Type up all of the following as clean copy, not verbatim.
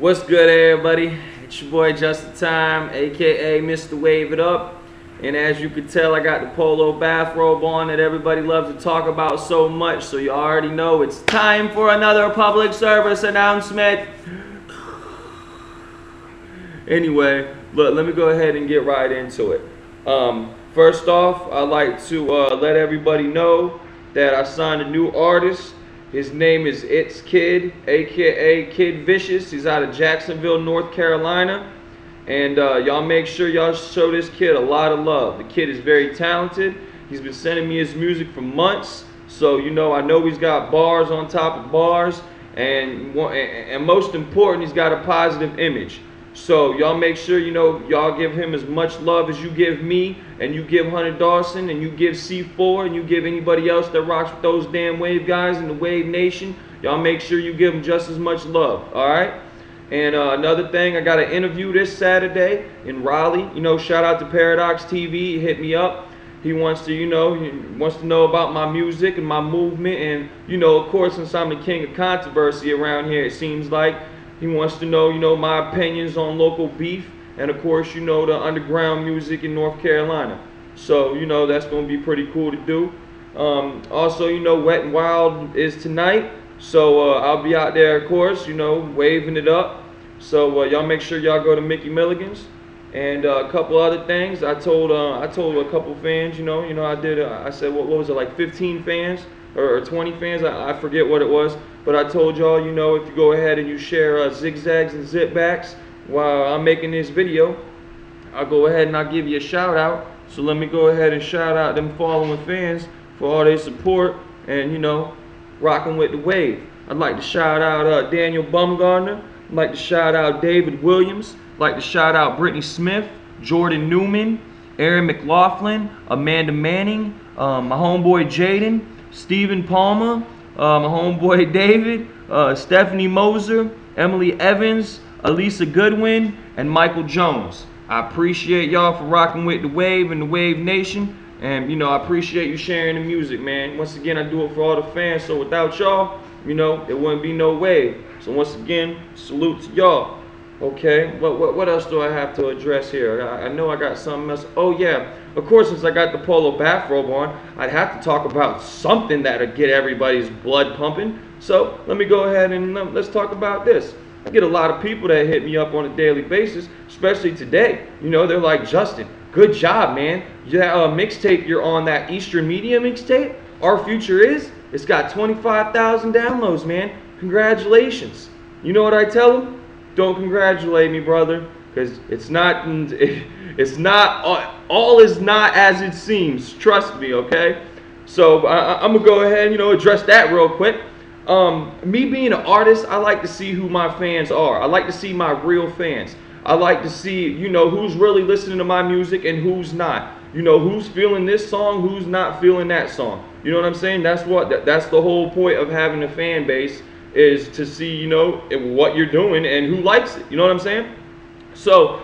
What's good, everybody? It's your boy Just the Time, aka Mr. Wave It Up. And as you can tell, I got the polo bathrobe on that everybody loves to talk about so much. So you already know it's time for another public service announcement. Anyway, look, let me go ahead and get right into it. First off, I'd like to let everybody know that I signed a new artist. His name is It's Kid, aka Kid Vicious. He's out of Jacksonville, North Carolina. And y'all make sure y'all show this kid a lot of love. The kid is very talented. He's been sending me his music for months. So, I know he's got bars on top of bars. And most important, he's got a positive image. So y'all make sure, y'all give him as much love as you give me, and you give Hunter Dawson, and you give C4, and you give anybody else that rocks with those damn Wave guys in the Wave Nation. Y'all make sure you give them just as much love, all right? And another thing, I got an interview this Saturday in Raleigh. Shout out to Paradox TV. He hit me up. He wants to, he wants to know about my music and my movement, and of course, since I'm the king of controversy around here, it seems like. He wants to know, my opinions on local beef, and of course, the underground music in North Carolina. So, that's going to be pretty cool to do. Also, Wet and Wild is tonight. So, I'll be out there, of course, waving it up. So, y'all make sure y'all go to Mickey Milligan's. And a couple other things. I told a couple fans, I said, what was it, like 15 fans? Or 20 fans, I forget what it was, but I told y'all, if you go ahead and you share zigzags and zipbacks while I'm making this video, I'll go ahead and I'll give you a shout out. So let me go ahead and shout out them following fans for all their support and, rocking with the wave. I'd like to shout out Daniel Bumgarner. I'd like to shout out David Williams. I'd like to shout out Brittany Smith, Jordan Newman, Aaron McLaughlin, Amanda Manning, my homeboy Jaden, Stephen Palmer, my homeboy David, Stephanie Moser, Emily Evans, Elisa Goodwin, and Michael Jones. I appreciate y'all for rocking with the Wave and the Wave Nation. And, I appreciate you sharing the music, man. Once again, I do it for all the fans. So without y'all, there wouldn't be no Wave. So once again, salute to y'all. Okay, what else do I have to address here? I know I got something else. Oh yeah, of course, since I got the polo bathrobe on, I'd have to talk about something that'll get everybody's blood pumping. So let me go ahead and let's talk about this. I get a lot of people that hit me up on a daily basis, especially today. They're like, Justin, good job, man. That mixtape you're on, that Eastern Media mixtape, Our Future Is, it's got 25,000 downloads, man. Congratulations. You know what I tell them? Don't congratulate me, brother, because it's not all is not as it seems. Trust me, okay? So I'm gonna go ahead and address that real quick. Me being an artist, I like to see who my fans are. I like to see my real fans. I like to see who's really listening to my music and who's not. Who's feeling this song, who's not feeling that song. You know what I'm saying? That's the whole point of having a fan base, is to see, what you're doing and who likes it. You know what I'm saying? So,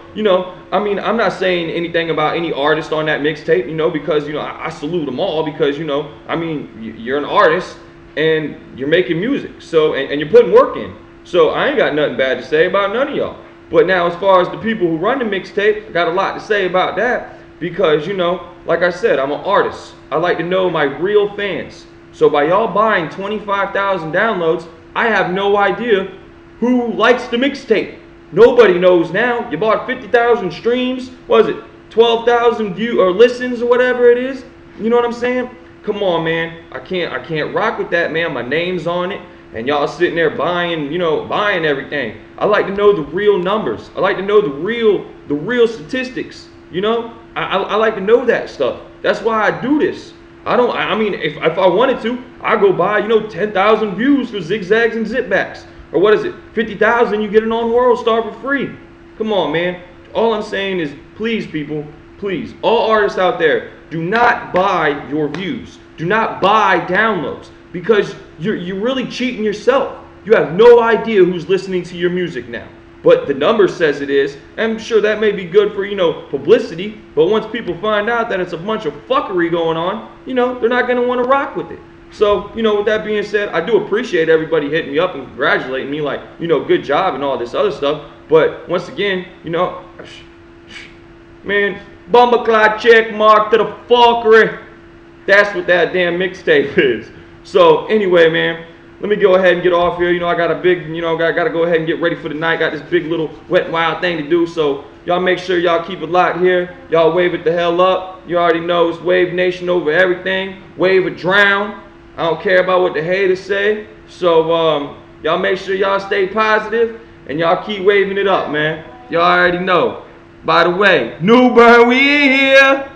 I'm not saying anything about any artist on that mixtape, because, I salute them all because, you're an artist and you're making music. So, and you're putting work in. So I ain't got nothing bad to say about none of y'all. But now, as far as the people who run the mixtape, I got a lot to say about that because, like I said, I'm an artist. I like to know my real fans. So by y'all buying 25,000 downloads, I have no idea who likes the mixtape. Nobody knows now. You bought 50,000 streams. What is it? 12,000 views or listens or whatever it is. You know what I'm saying? Come on, man. I can't rock with that, man. My name's on it, and y'all sitting there buying, buying everything. I like to know the real numbers. I like to know the real statistics. I like to know that stuff. That's why I do this. If I wanted to, I'd go buy, 10,000 views for zigzags and zipbacks. Or what is it? 50,000, you get it on WorldStar for free. Come on, man. All I'm saying is, please, people, please, all artists out there, do not buy your views. Do not buy downloads because you're really cheating yourself. You have no idea who's listening to your music now. But the number says it is. I'm sure that may be good for, publicity. But once people find out that it's a bunch of fuckery going on, they're not going to want to rock with it. So, you know, with that being said, I do appreciate everybody hitting me up and congratulating me, like, you know, good job and all this other stuff. But once again, you know, man, Bumbleclot check mark to the fuckery. That's what that damn mixtape is. So anyway, man, let me go ahead and get off here. You know, I got a big, you know, got to go ahead and get ready for the night. Got this big little Wet n Wild thing to do. So y'all make sure y'all keep it locked here. Y'all wave it the hell up. You already know it's Wave Nation over everything. Wave or drown. I don't care about what the haters say. So y'all make sure y'all stay positive and y'all keep waving it up, man. Y'all already know. By the way, New Burn, we in here.